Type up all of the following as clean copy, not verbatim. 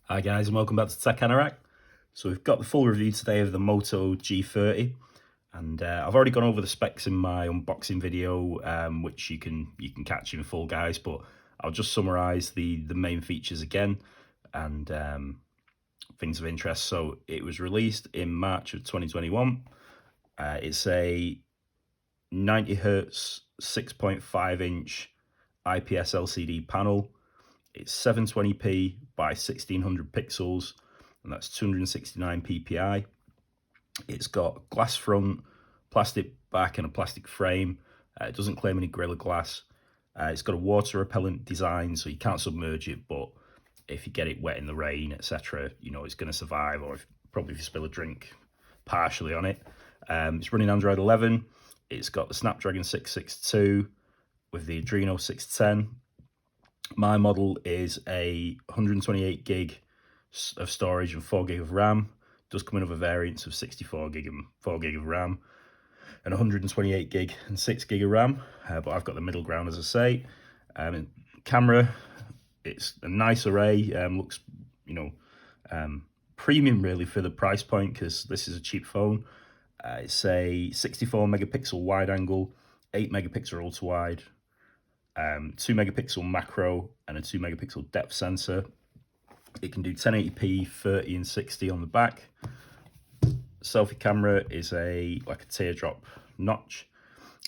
Hi guys, and welcome back to Tech Anorak. So we've got the full review today of the Moto G30, and I've already gone over the specs in my unboxing video, which you can catch in full, guys. But I'll just summarise the main features again and things of interest. So it was released in March of 2021. It's a 90 hertz, 6.5 inch IPS LCD panel. It's 720p by 1600 pixels, and that's 269 ppi. It's got glass front, plastic back, and a plastic frame. It doesn't claim any Gorilla Glass. It's got a water repellent design, so you can't submerge it, but if you get it wet in the rain, etc., you know it's going to survive, or probably if you spill a drink partially on it. It's running Android 11. It's got the Snapdragon 662 with the Adreno 610. My model is a 128 gig of storage and 4 gig of RAM. It does come in other variants of 64 gig and 4 gig of RAM, and 128 gig and 6 gig of RAM, but I've got the middle ground, as I say. Camera, it's a nice array. Looks, premium really for the price point, because this is a cheap phone. It's a 64 megapixel wide angle, 8 megapixel ultra wide, 2 megapixel macro, and a 2 megapixel depth sensor. It can do 1080p, 30 and 60 on the back. Selfie camera is like a teardrop notch,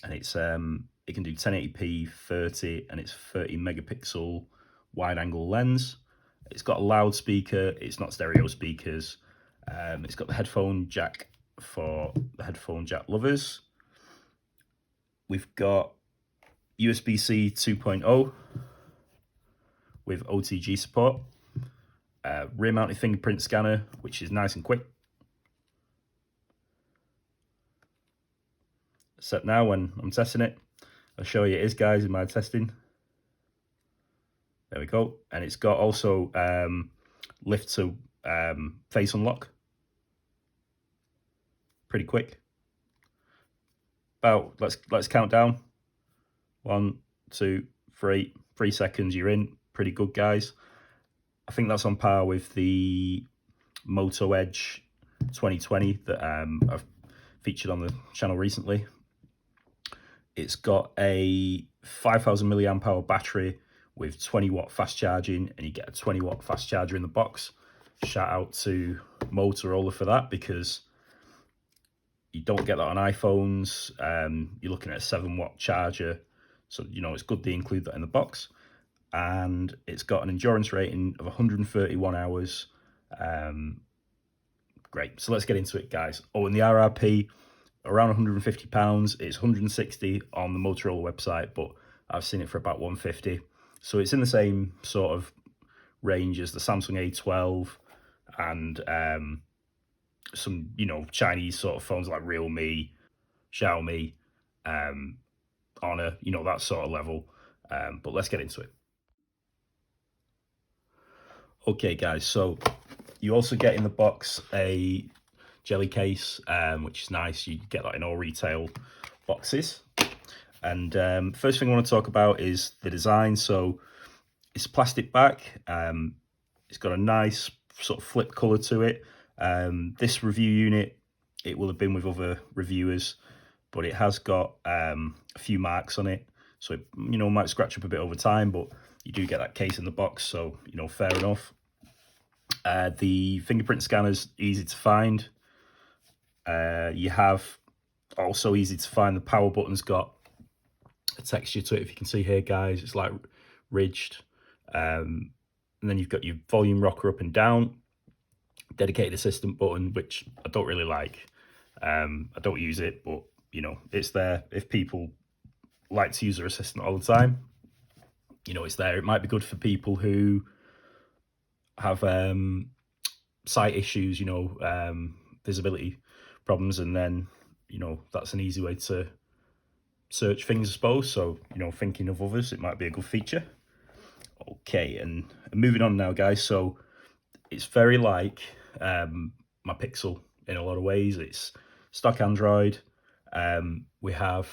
and it can do 1080p, 30, and it's 30 megapixel wide angle lens. It's got a loudspeaker. It's not stereo speakers. It's got the headphone jack for the headphone jack lovers. We've got USB-C 2.0 with OTG support. Rear mounted fingerprint scanner, which is nice and quick. Set now when I'm testing it. I'll show you it is, guys, in my testing. There we go. And it's got also lift to face unlock. Pretty quick. About, let's count down. 1, 2, 3. 3 seconds, you're in. Pretty good, guys. I think that's on par with the Moto Edge 2020 that I've featured on the channel recently. It's got a 5,000 milliamp hour battery with 20 watt fast charging, and you get a 20 watt fast charger in the box. Shout out to Motorola for that, because you don't get that on iPhones. You're looking at a 7 watt charger, so it's good they include that in the box. And it's got an endurance rating of 131 hours. Great, so let's get into it, guys. Oh, and the RRP, around £150. It's 160 on the Motorola website, but I've seen it for about 150. So it's in the same sort of range as the Samsung A12 and some, Chinese sort of phones like Realme, Xiaomi, Honor, that sort of level. But let's get into it. Okay, guys, so you also get in the box a jelly case, which is nice. You get that in all retail boxes. And first thing I want to talk about is the design. So it's plastic back. It's got a nice sort of flip color to it. This review unit, it will have been with other reviewers, but it has got a few marks on it, so it might scratch up a bit over time, but you do get that case in the box, so fair enough. The fingerprint scanner's easy to find. You have also easy to find the power button's got a texture to it, if you can see here, guys. It's like ridged. And then you've got your volume rocker up and down, dedicated assistant button, which I don't really like. I don't use it, but it's there if people like to use their assistant all the time. It's there. It might be good for people who have sight issues, visibility problems, and then that's an easy way to search things, I suppose. So thinking of others, it might be a good feature. Okay, and moving on now, guys. So it's very like my Pixel in a lot of ways. It's stock Android. We have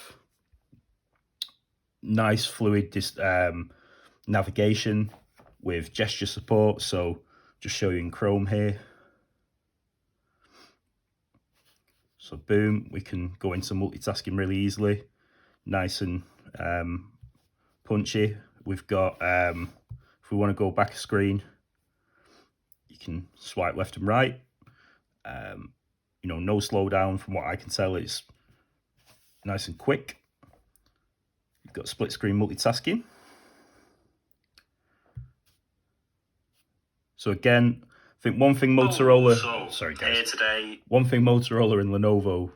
nice fluid navigation with gesture support. So just show you in Chrome here. So boom, we can go into multitasking really easily, nice and punchy. We've got, if we want to go back a screen, you can swipe left and right. You know, no slowdown from what I can tell. It's nice and quick. You've got split screen multitasking. So again, I think one thing Motorola, sorry guys, today, one thing Motorola and Lenovo,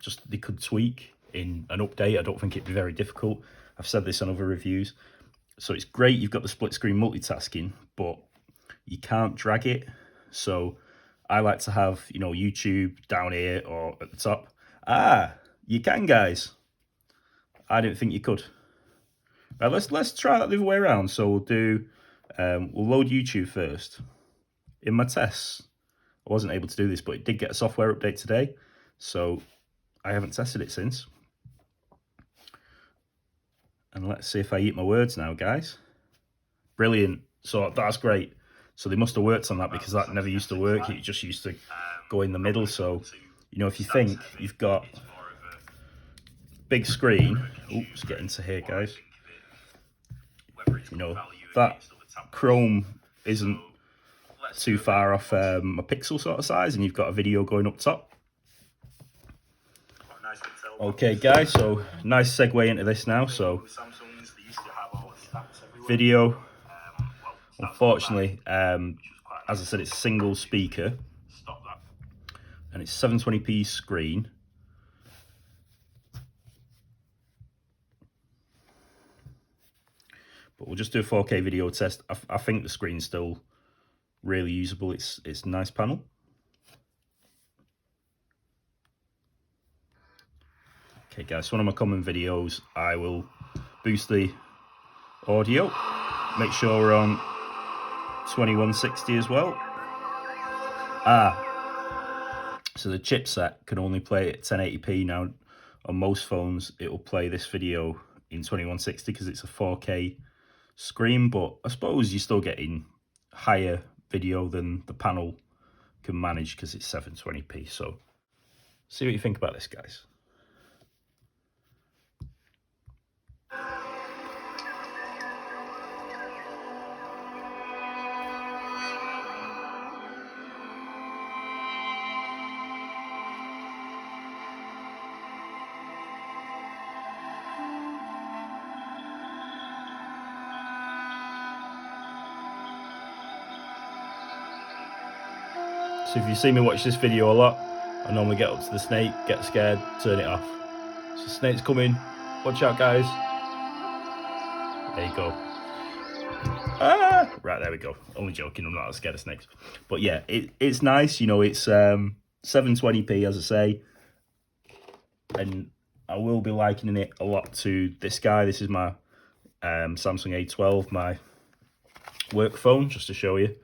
just they could tweak in an update. I don't think it'd be very difficult. I've said this on other reviews. So it's great, you've got the split screen multitasking, but you can't drag it. So I like to have, you know, YouTube down here or at the top. Ah, you can, guys. I didn't think you could. Right, let's try that the other way around. So we'll do, we'll load YouTube first. In my tests, I wasn't able to do this, but it did get a software update today. So I haven't tested it since. And let's see if I eat my words now, guys. Brilliant. So that's great. So they must have worked on that, because that never used to work. It just used to go in the middle. So, you know, if you think you've got big screen, oops, get into here, guys. You know, that Chrome isn't too far off a pixel sort of size, and you've got a video going up top. Okay, guys, so nice segue into this now. So video, unfortunately, as I said, it's a single speaker, and it's 720p screen. But we'll just do a 4K video test. I think the screen's still really usable. It's a nice panel. Okay, guys, so one of my common videos, I will boost the audio. Make sure we're on 2160 as well. So the chipset can only play at 1080p now. On most phones, it will play this video in 2160 because it's a 4K screen, but I suppose you're still getting higher video than the panel can manage because it's 720p. So see what you think about this, guys. So if you see me watch this video a lot, I normally get up to the snake, get scared, turn it off. So snake's coming, watch out, guys. There you go. Ah! Right, there we go. Only joking, I'm not that scared of snakes. But yeah, it's nice, you know, it's 720p, as I say. And I will be likening it a lot to this guy. This is my Samsung A12, my work phone, just to show you.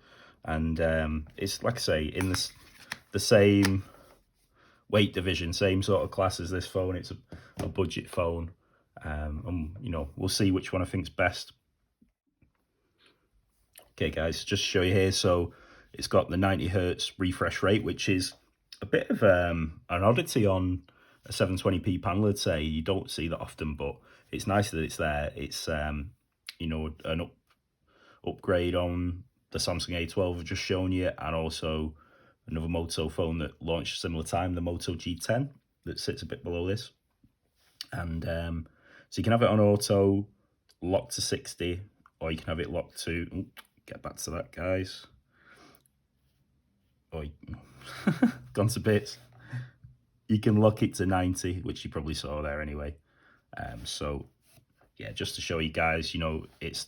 And it's, like I say, in the same weight division, same sort of class as this phone. It's a budget phone. And, you know, we'll see which one I think's best. Okay, guys, just to show you here. So it's got the 90 hertz refresh rate, which is a bit of an oddity on a 720p panel, I'd say. You don't see that often, but it's nice that it's there. It's, you know, an upgrade on the Samsung A12 I've just shown you, and also another Moto phone that launched similar time, the Moto G10, that sits a bit below this. And so you can have it on auto, locked to 60, or you can have it locked to, get back to that, guys. Oh, gone to bits. You can lock it to 90, which you probably saw there anyway. So yeah, just to show you guys, you know, it's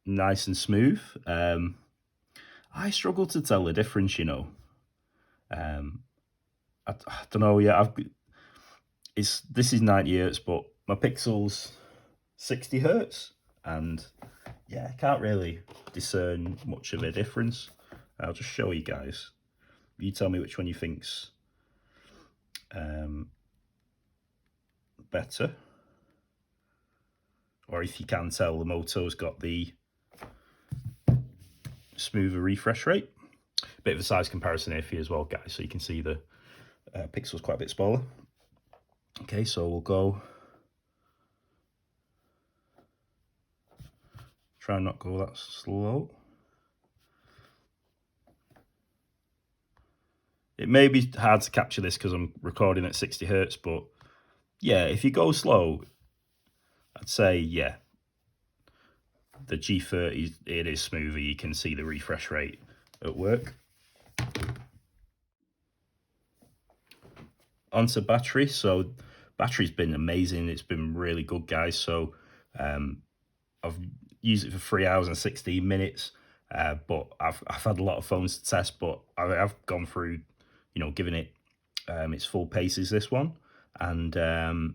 nice and smooth. I struggle to tell the difference, you know. I don't know. Yeah, this is 90 hertz, but my Pixel's 60 hertz, and yeah, I can't really discern much of a difference. I'll just show you guys. You tell me which one you think's better, or if you can tell, the Moto's got the smoother refresh rate. Bit of a size comparison here for you as well, guys, so you can see the pixels quite a bit smaller. Okay, so we'll go. Try and not go that slow. It may be hard to capture this because I'm recording at 60 hertz, but yeah, if you go slow, I'd say, yeah, the G30, it is smoother. You can see the refresh rate at work. Onto battery. So battery's been amazing. It's been really good, guys. So I've used it for 3 hours and 16 minutes. But I've had a lot of phones to test, but I've gone through, you know, giving it its full paces, this one. And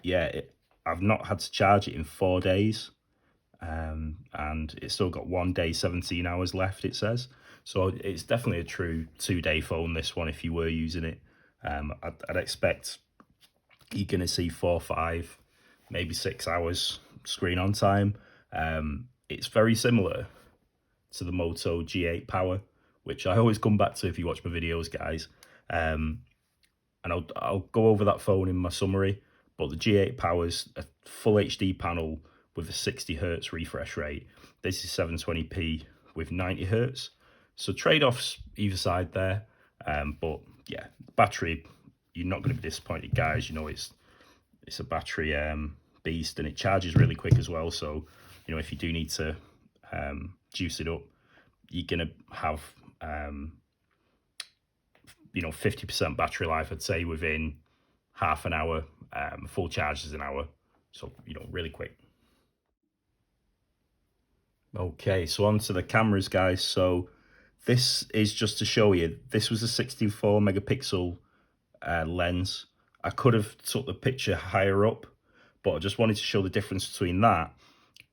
yeah, I've not had to charge it in 4 days. And it's still got 1 day, 17 hours left, it says. So it's definitely a true 2-day phone, this one, if you were using it. I'd expect you're going to see 4, 5, maybe 6 hours screen on time. It's very similar to the Moto G8 Power, which I always come back to if you watch my videos, guys. And I'll go over that phone in my summary. But the G8 Power's a full HD panel with a 60 hertz refresh rate. This is 720p with 90 hertz. So trade-offs either side there. But yeah, battery, you're not going to be disappointed, guys. You know, it's a battery beast, and it charges really quick as well. So, you know, if you do need to juice it up, you're going to have, you know, 50% battery life, I'd say, within half an hour. Full charge is an hour. So, you know, really quick. Okay, so on to the cameras, guys. So this is just to show you, this was a 64 megapixel lens. I could have took the picture higher up, but I just wanted to show the difference between that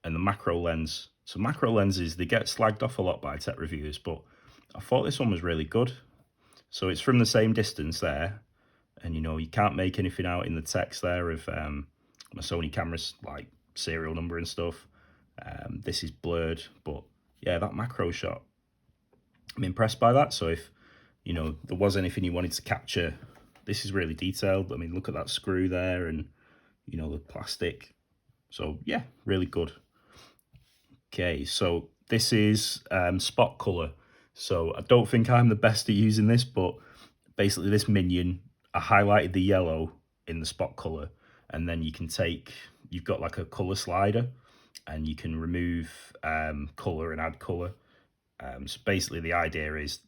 and the macro lens. So macro lenses, they get slagged off a lot by tech reviewers, but I thought this one was really good. So it's from the same distance there, and you know, you can't make anything out in the text there of my Sony cameras, like serial number and stuff. This is blurred, but yeah, that macro shot, I'm impressed by that. So if, you know, there was anything you wanted to capture, this is really detailed. I mean, look at that screw there and, you know, the plastic. So yeah, really good. Okay, so this is spot color. So I don't think I'm the best at using this, but basically this minion, I highlighted the yellow in the spot color, and then you can take, you've got like a color slider, and you can remove color and add color. So basically the idea is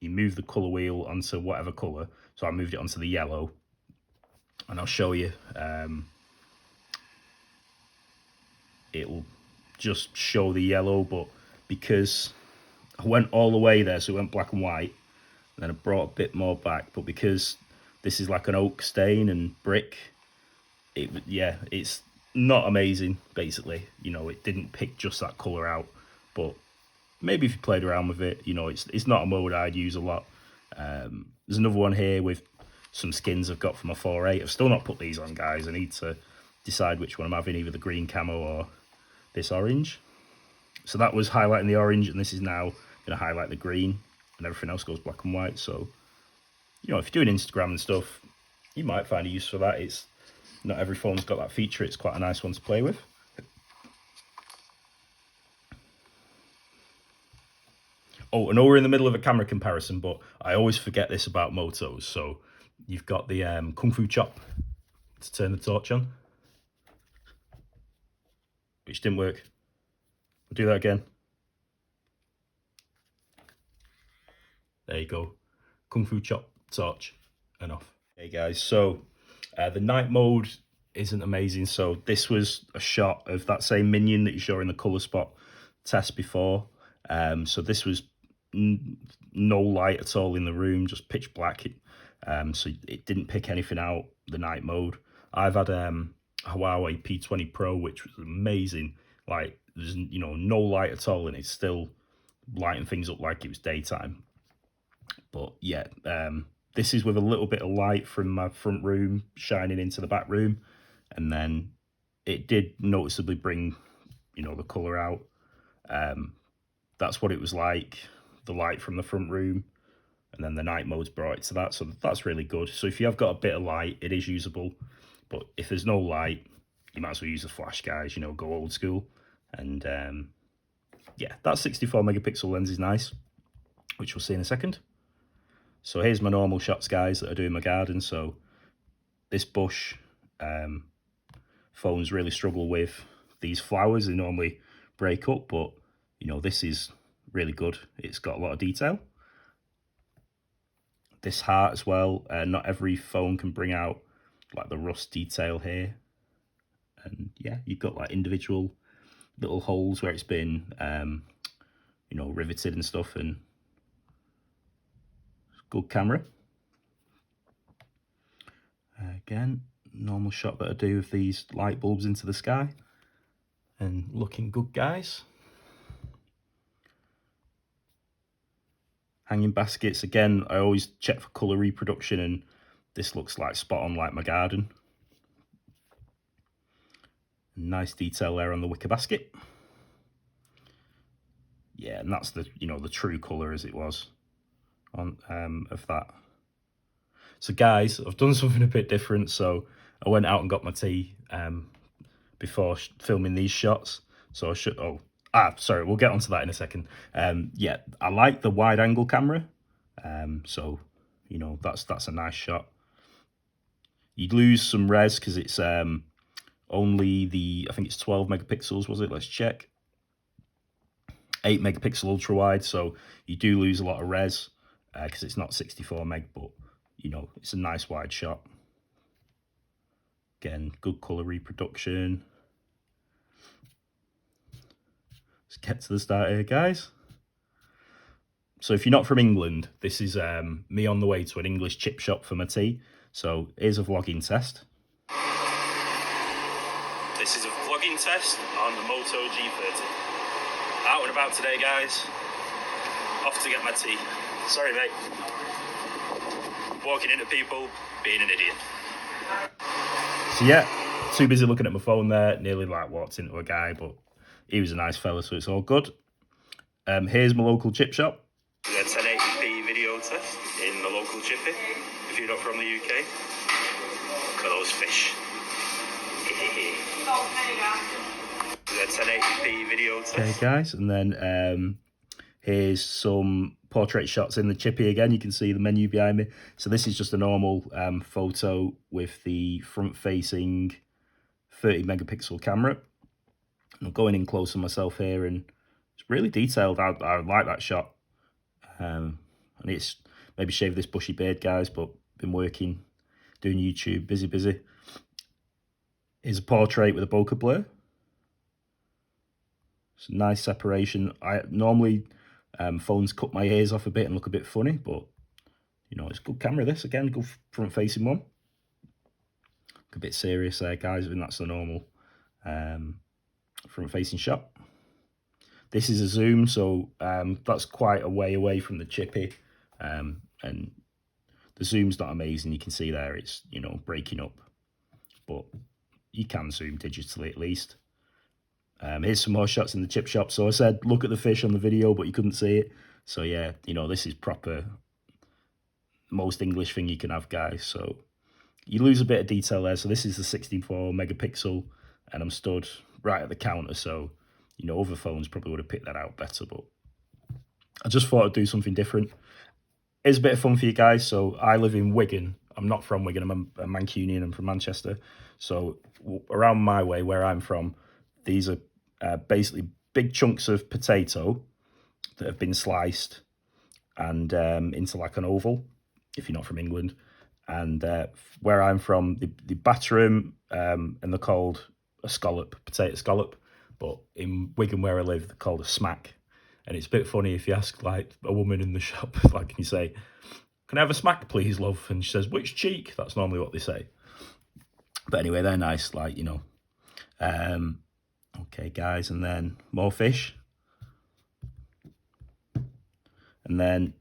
you move the color wheel onto whatever color. So I moved it onto the yellow, and I'll show you. It'll just show the yellow, but because I went all the way there, so it went black and white, and then I brought a bit more back, but because this is like an oak stain and brick, yeah, it's not amazing, basically. You know, it didn't pick just that colour out, but maybe if you played around with it, you know, it's not a mode I'd use a lot. There's another one here with some skins I've got for my 4.8. I've still not put these on, guys. I need to decide which one I'm having, either the green camo or this orange. So that was highlighting the orange, and this is now going to highlight the green, and everything else goes black and white. So, you know, if you're doing Instagram and stuff, you might find a use for that. It's not every phone's got that feature. It's quite a nice one to play with. Oh, I know we're in the middle of a camera comparison, but I always forget this about Motos. So you've got the Kung Fu Chop to turn the torch on, which didn't work. We'll do that again. There you go. Kung Fu Chop, torch, and off. Hey guys, so the night mode isn't amazing. So this was a shot of that same minion that you saw in the color spot test before. So this was no light at all in the room, just pitch black. So it didn't pick anything out, the night mode. I've had a Huawei P20 Pro, which was amazing. Like, there's, you know, no light at all, and it's still lighting things up like it was daytime. But yeah, this is with a little bit of light from my front room shining into the back room, and then it did noticeably bring, you know, the color out. that's what it was like, the light from the front room, and then the night mode's brought it to that, so that's really good. So if you have got a bit of light, it is usable, but if there's no light, you might as well use a flash, guys, you know, go old school. And yeah, that 64 megapixel lens is nice, which we'll see in a second. So here's my normal shots, guys, that I do in my garden. So this bush, phones really struggle with these flowers. They normally break up, but you know, this is really good. It's got a lot of detail. This heart as well, not every phone can bring out like the rust detail here. And yeah, you've got like individual little holes where it's been, you know, riveted and stuff, and good camera. Again, normal shot that I do of these light bulbs into the sky, and looking good, guys. Hanging baskets, again, I always check for colour reproduction, and this looks like spot on like my garden. Nice detail there on the wicker basket. Yeah, and that's the, you know, the true colour as it was on of that. So guys, I've done something a bit different. So I went out and got my tea before filming these shots. So I should, sorry, we'll get onto that in a second. Yeah, I like the wide angle camera. So, you know, that's a nice shot. You'd lose some res because it's only the, I think it's 12 megapixels, was it? Let's check. 8 megapixel ultra wide, so you do lose a lot of res because it's not 64 meg, but you know, it's a nice wide shot. Again, good color reproduction. Let's get to the start here, guys. So if you're not from England, this is me on the way to an English chip shop for my tea. So here's a vlogging test. This is a vlogging test on the Moto G30. Out and about today, guys. Off to get my tea. Sorry, mate. Walking into people, being an idiot. So yeah, too busy looking at my phone there. Nearly like walked into a guy, but he was a nice fella, so it's all good. Here's my local chip shop. A 1080p video test in the local chippy. If you're not from the UK, look at those fish. A 1080p video test. Okay, guys, and then here's some portrait shots in the chippy again. You can see the menu behind me. So this is just a normal photo with the front-facing 30 megapixel camera. I'm going in close on myself here, and it's really detailed. I like that shot. And it's maybe shave this bushy beard, guys, but been working, doing YouTube, busy. Here's a portrait with a bokeh blur. It's a nice separation. I normally phones cut my ears off a bit and look a bit funny, but you know, it's good camera. This again, good front-facing one. Look a bit serious there, guys. I mean, that's the normal front-facing shot. This is a zoom, so that's quite a way away from the chippy, and the zoom's not amazing. You can see there it's, you know, breaking up, but you can zoom digitally at least. Here's some more shots in the chip shop. So I said, look at the fish on the video, but you couldn't see it. So yeah, you know, this is proper, most English thing you can have, guys. So you lose a bit of detail there. So this is the 64 megapixel, and I'm stood right at the counter. So, you know, other phones probably would have picked that out better, but I just thought I'd do something different. It's a bit of fun for you guys. So I live in Wigan. I'm not from Wigan. I'm a Mancunian. I'm from Manchester. So around my way, where I'm from, these are basically big chunks of potato that have been sliced and into like an oval, if you're not from England. And where I'm from, they batter them and they're called a scallop, potato scallop. But in Wigan, where I live, they're called a smack. And it's a bit funny if you ask like a woman in the shop, like, can you say, "Can I have a smack, please, love?" And she says, "Which cheek?" That's normally what they say. But anyway, they're nice, like, you know. Okay, guys, and then more fish. And then,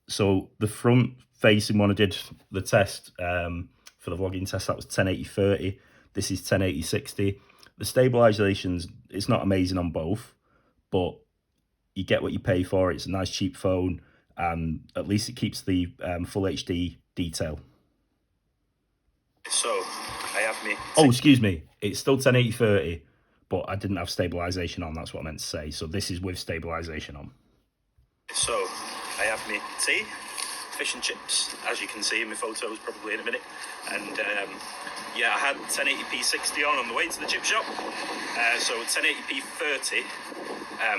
so the front-facing one, I did the test for the vlogging test, that was 1080-30. This is 1080-60. The stabilization's, it's not amazing on both, but you get what you pay for. It's a nice cheap phone, and at least it keeps the full HD detail. So I have me. Oh, excuse me. It's still 1080/30, but I didn't have stabilization on. That's what I meant to say. So this is with stabilization on. So I have me tea, fish and chips, as you can see in my photos probably in a minute. And yeah, I had 1080p 60 on the way to the chip shop. So 1080p 30,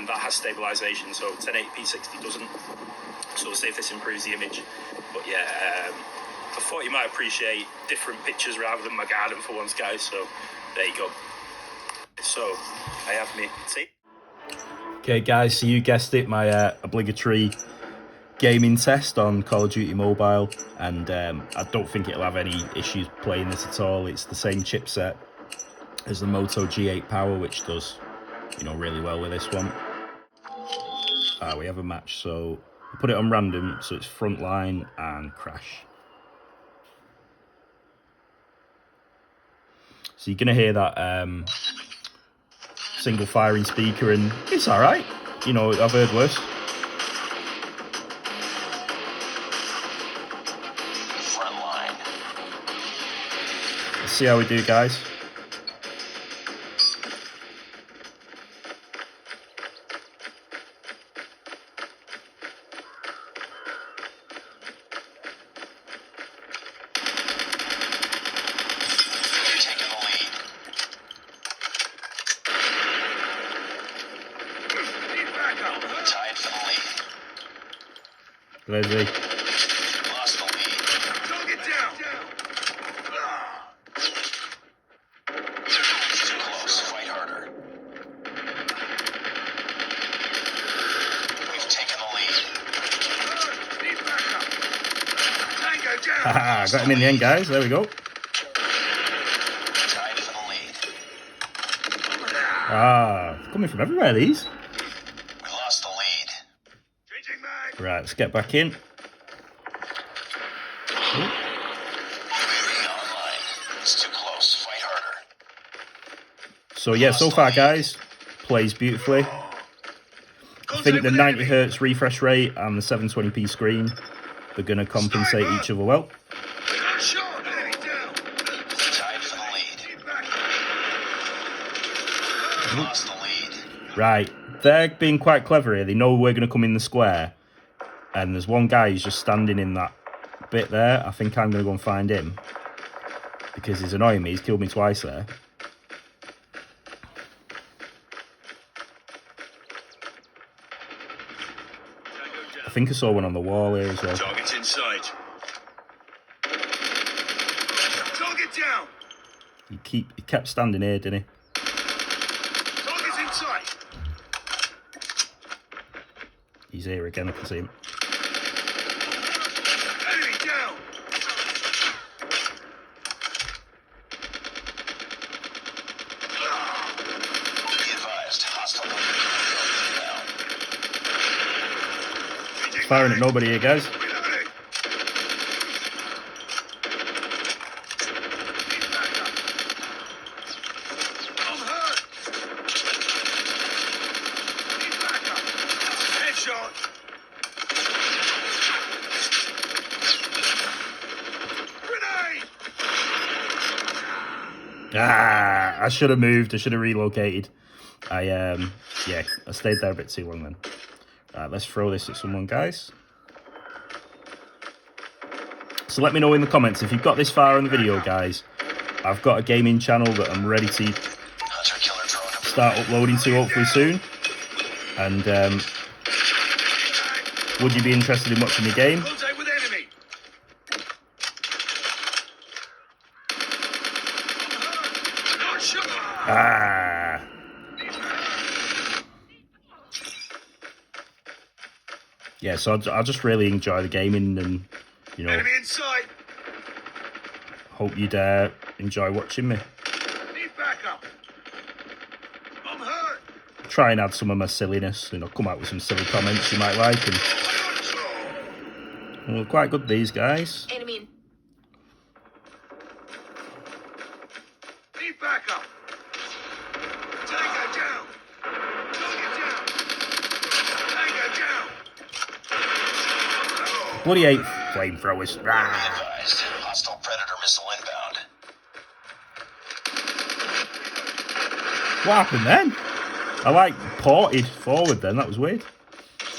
that has stabilization. So 1080p 60 doesn't. So we'll see if this improves the image. But yeah, I thought you might appreciate different pictures rather than my garden for once, guys. So there you go. So I have me tea. Okay, guys, so you guessed it, my obligatory gaming test on Call of Duty Mobile, and I don't think it'll have any issues playing this at all. It's the same chipset as the Moto G8 Power, which does, you know, really well with this one. We have a match, so we'll put it on random, so it's frontline and crash. So you're gonna hear that single firing speaker, and it's all right. You know, I've heard worse. Frontline. Let's see how we do, guys. There's he. Lost the lead. Don't get down. Too close. Fight harder. We've taken the lead. Need backup. Tango down. Haha, got him in the end, guys. There we go. Tied for the lead. Coming from everywhere, these. We lost the lead. Changing mag. Right, let's get back in. It's too close. Fight harder. So yeah, so far, guys, plays beautifully. I think the 90 Hz refresh rate and the 720p screen, they're going to compensate each other well. Lost the lead. Right, they're being quite clever here. They know we're going to come in the square, and there's one guy who's just standing in that bit there. I think I'm going to go and find him, because he's annoying me. He's killed me twice there. I think I saw one on the wall here as well. Target's inside. Target down. He kept standing here, didn't he? Target's inside. He's here again, I can see him. Enemy down. Be advised, hostile down. Firing at nobody here, guys. Reloading. Need backup. I'm hurt. Need backup. Headshot. Grenade. I should have moved. I should have relocated. Yeah, I stayed there a bit too long then. Right, let's throw this at someone, guys. So let me know in the comments if you've got this far in the video, guys. I've got a gaming channel that I'm ready to start uploading to hopefully soon. And would you be interested in watching the game? Contact with enemy. Not sure. Yeah, so I just really enjoy the gaming, and you know, Enemy inside. hope you'd enjoy watching me. Need backup. I'm hurt. Try and add some of my silliness, you know, come out with some silly comments you might like, and well, quite good, these guys. Enemy. Need backup. Tango down. Target down. Bloody hate flamethrowers. Rah. Advised. Hostile predator missile inbound. What happened then? I like ported forward then. That was weird.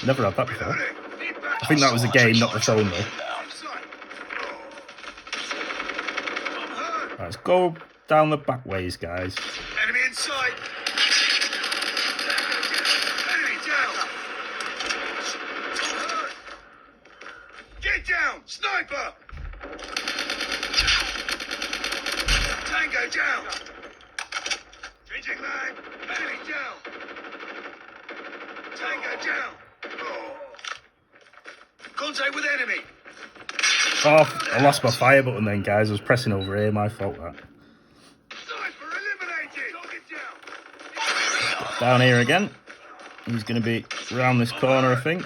Never had that before. I think that was a game, not the phone though. Right, let's go down the back ways, guys. Enemy inside. Enemy down. Get down, sniper. Tango down. Changing mag. Enemy down. Tango down. Contact with enemy. Oh, I lost my fire button then, guys. I was pressing over here. My fault, that. Sniper eliminated. Target down. Down here again. He's going to be around this corner, I think. I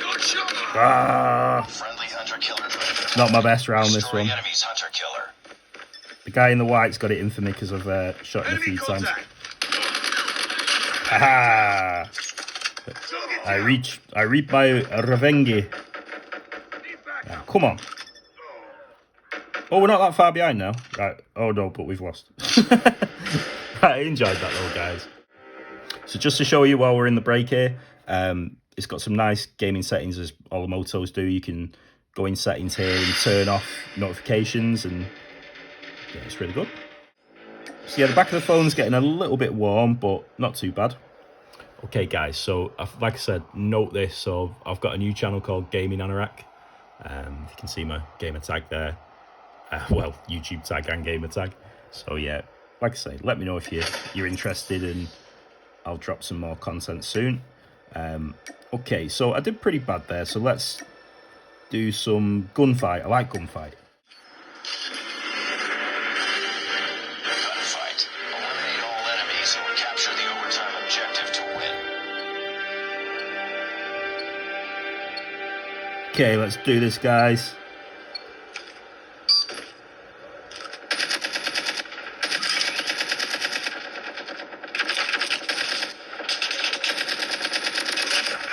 got shot. Ah, Friendly hunter-killer drone. not my best round, this Destroying one. enemy's hunter-killer. The guy in the white's got it in for me because I've shot him a Enemy few times. contact. Haha! Target I reap my revenge. Need backup. Come on. Oh, we're not that far behind now. Right. Oh no, but we've lost. Right, I enjoyed that though, guys. So just to show you while we're in the break here, it's got some nice gaming settings as all the Motos do. You can go in settings here and turn off notifications, and yeah, it's really good. So yeah, the back of the phone's getting a little bit warm, but not too bad. Okay guys, so like I said, note this, so I've got a new channel called Gaming Anorak. You can see my gamer tag there. Well, YouTube tag and gamer tag. So yeah, like I say, let me know if you're interested, and I'll drop some more content soon. Okay, so I did pretty bad there, so let's do some gunfight. I like gunfight. Gunfight. Eliminate all enemies or capture the overtime objective to win. Okay, let's do this, guys.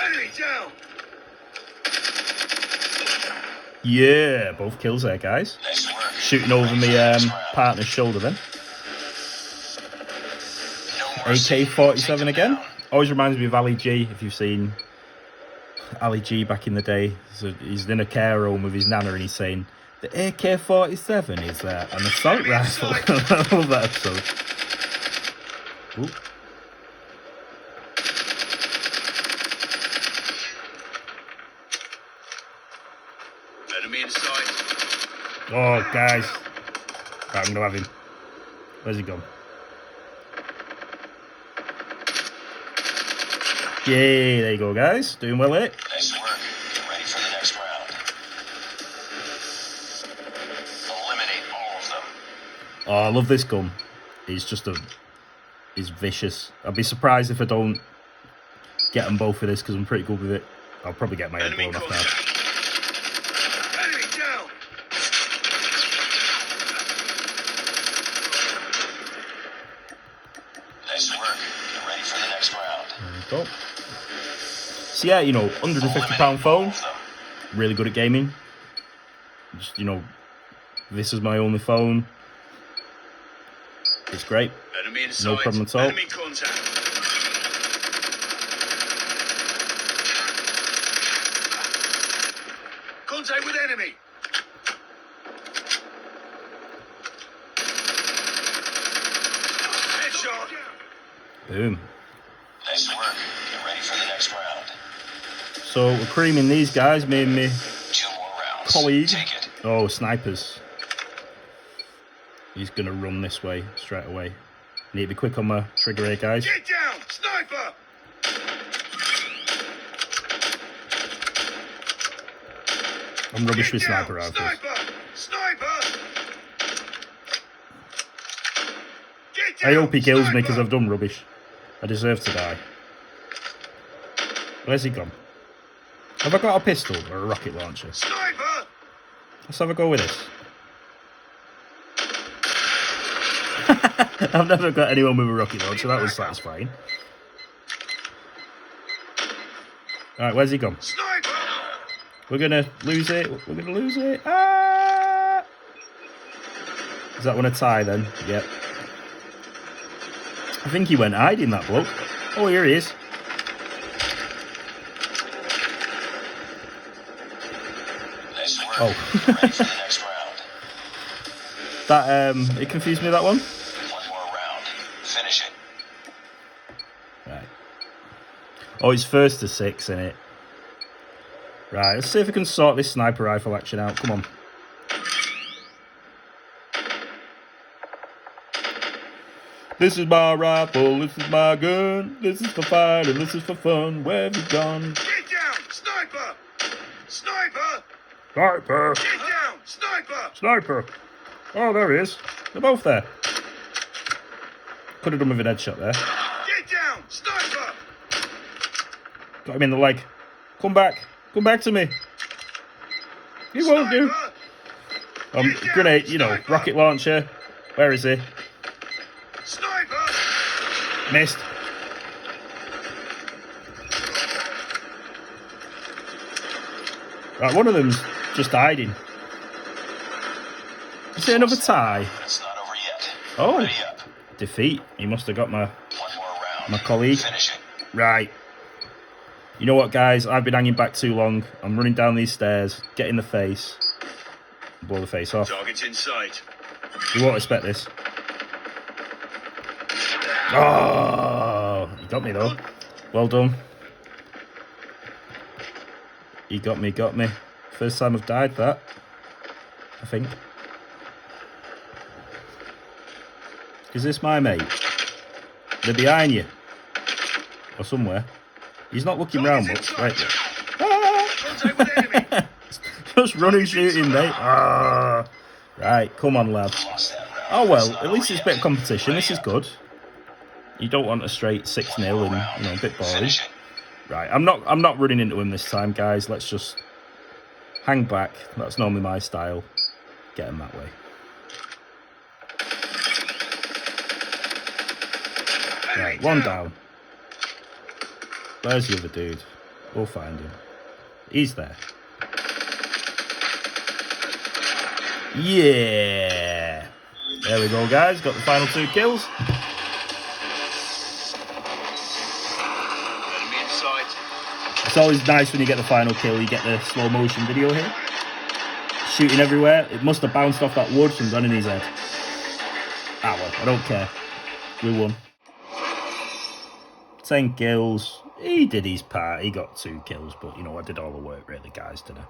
Enemy down. Yeah, both kills there, guys. Nice work. Shooting over my partner's shoulder then. No mercy. AK-47 again. Always reminds me of Ali G, if you've seen Ali G back in the day. So he's in a care home with his nana and he's saying, the AK-47 is an assault rifle. I love that episode. Ooh. Enemy inside. Oh, guys. Right, I'm going to have him. Where's he gone? Yay, there you go, guys. Doing well here. Nice work. Get ready for the next round. Eliminate all of them. Oh, I love this gun. He's vicious. I'd be surprised if I don't get them both for this because I'm pretty good with it. I'll probably get my head Enemy blown off now. contact. Enemy down. Nice work. Get ready for the next round. There we go. So yeah, you know, £150 phone. Really good at gaming. Just, you know, this is my only phone. It's great. Enemy inside. No problem at all. Enemy contact. Contact with enemy. Headshot. Boom. Nice work. Get ready for the next round. So we're creaming these guys, me and me 2 more rounds. colleague. Take it. Oh, snipers. He's going to run this way straight away. Need to be quick on my trigger here, guys. Get down, sniper. I'm rubbish with Get down, sniper rifles. Sniper. Sniper. Get I down, hope he kills me sniper. because I've done rubbish. I deserve to die. Where's he gone? Have I got a pistol or a rocket launcher? Sniper. Let's have a go with this. I've never got anyone with a rocket launcher, that was satisfying. Alright, where's he gone? Sniper. We're gonna lose it. We're gonna lose it. Ah! Is that one a tie then? Yep. I think he went hiding, that bloke. Oh, here he is. Nice work. Oh. Ready for the next round. That it confused me, that one. One more round. Finish it. Right. Oh, it's first to 6, isn't it? Right, let's see if we can sort this sniper rifle action out. Come on. This is my rifle, this is my gun, this is for fighting, this is for fun. Where have you gone? Get down! Sniper! Sniper! Sniper! Get down! Sniper! Sniper! Oh, there he is. They're both there. Could have done with an headshot there. Get down! Sniper! Got him in the leg. Come back. Come back to me. He won't do. Sniper! Grenade, you know, rocket launcher. Where is he? Sniper! Missed. Right, one of them's just hiding. Is it another tie? It's not over yet. Oh, Ready up. defeat. He must have got my One more round. my colleague. Finish it. Right. You know what, guys? I've been hanging back too long. I'm running down these stairs, get in the face, blow the face off. Target's in sight. You won't expect this. Oh, you got me though. Well done. You got me, got me. First time I've died that, I think. Is this my mate? They're behind you. Or somewhere. He's not looking round much. Right there. Ah! Contact with enemy. Just running, shooting, mate. Ah. Right, come on, lad. Lost that round. Oh It's well, not at least over it's a bit of yet. competition. This Ready is up. good. You don't want a straight 6-0 and, you know, a bit boring. Finish it. Right, I'm not running into him this time, guys. Let's just hang back. That's normally my style. Get him that way. Right, one down. Where's the other dude? We'll find him. He's there. Yeah. There we go, guys. Got the final 2 kills. Enemy in sight. It's always nice when you get the final kill. You get the slow motion video here. Shooting everywhere. It must have bounced off that wood and gone in his head. Ah well, I don't care. We won. 10 kills. He did his part. He got 2 kills, but you know, I did all the work really, guys, today.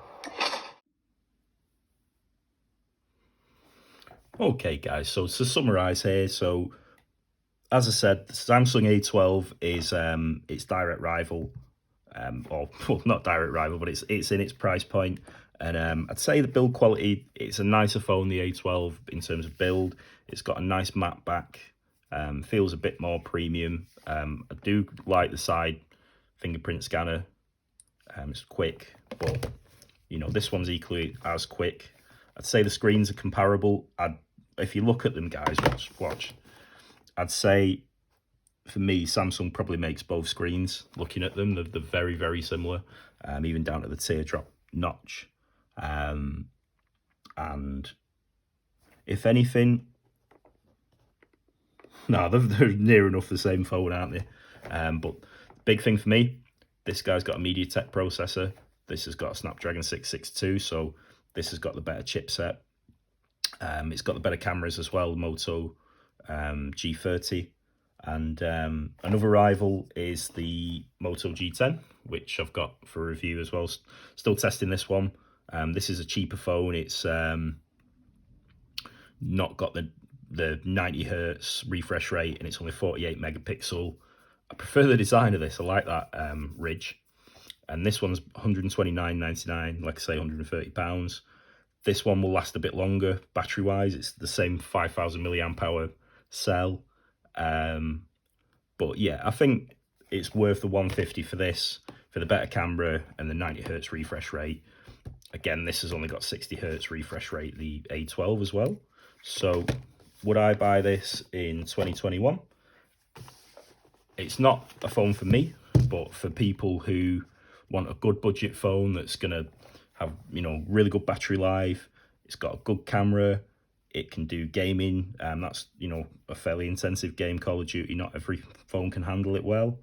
Okay, guys, so to summarise here, so as I said, the Samsung A12 is its direct rival, or well, not direct rival, but it's in its price point. And I'd say the build quality, it's a nicer phone, the A12, in terms of build. It's got a nice matte back, feels a bit more premium. I do like the side fingerprint scanner. It's quick, but you know, this one's equally as quick. I'd say the screens are comparable. If you look at them, guys, watch. I'd say, for me, Samsung probably makes both screens. Looking at them, they're very, very similar, even down to the teardrop notch. And if anything, no, they're near enough the same phone, aren't they? But big thing for me, this guy's got a MediaTek processor. This has got a Snapdragon 662, so this has got the better chipset. It's got the better cameras as well, Moto G30. And another rival is the Moto G10, which I've got for review as well. Still testing this one. This is a cheaper phone. It's not got the 90 hertz refresh rate, and it's only 48 megapixel. I prefer the design of this. I like that ridge. And this one's £129.99, like I say, £130. This one will last a bit longer battery-wise. It's the same 5,000 milliamp hour cell. But yeah, I think it's worth the 150 for this, for the better camera and the 90 hertz refresh rate. Again, this has only got 60 hertz refresh rate, the A12 as well. So would I buy this in 2021? It's not a phone for me, but for people who want a good budget phone that's going to have, you know, really good battery life. It's got a good camera. It can do gaming. That's, you know, a fairly intensive game, Call of Duty. Not every phone can handle it well.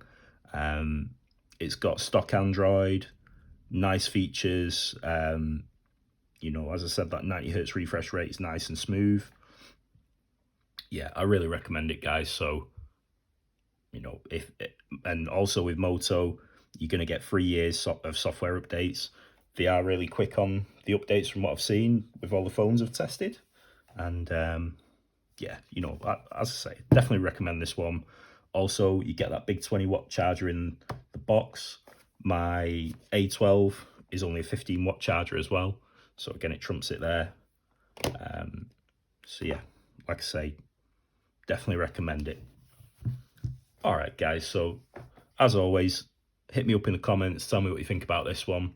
It's got stock Android, nice features. You know, as I said, that 90 hertz refresh rate is nice and smooth. Yeah, I really recommend it, guys. So, you know, and also with Moto, you're going to get 3 years of software updates. They are really quick on the updates from what I've seen with all the phones I've tested. And yeah, you know, as I say, definitely recommend this one. Also, you get that big 20-watt charger in the box. My A12 is only a 15-watt charger as well. So again, it trumps it there. So yeah, like I say, definitely recommend it. All right, guys. So as always, hit me up in the comments. Tell me what you think about this one.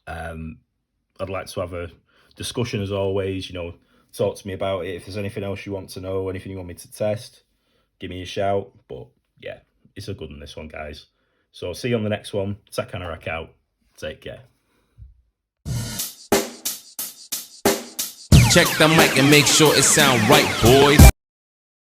I'd like to have a discussion as always. You know, talk to me about it. If there's anything else you want to know, anything you want me to test, give me a shout. But yeah, it's a good one, this one, guys. So see you on the next one. Take Anorak out. Take care. Check the mic and make sure it sound right, boys.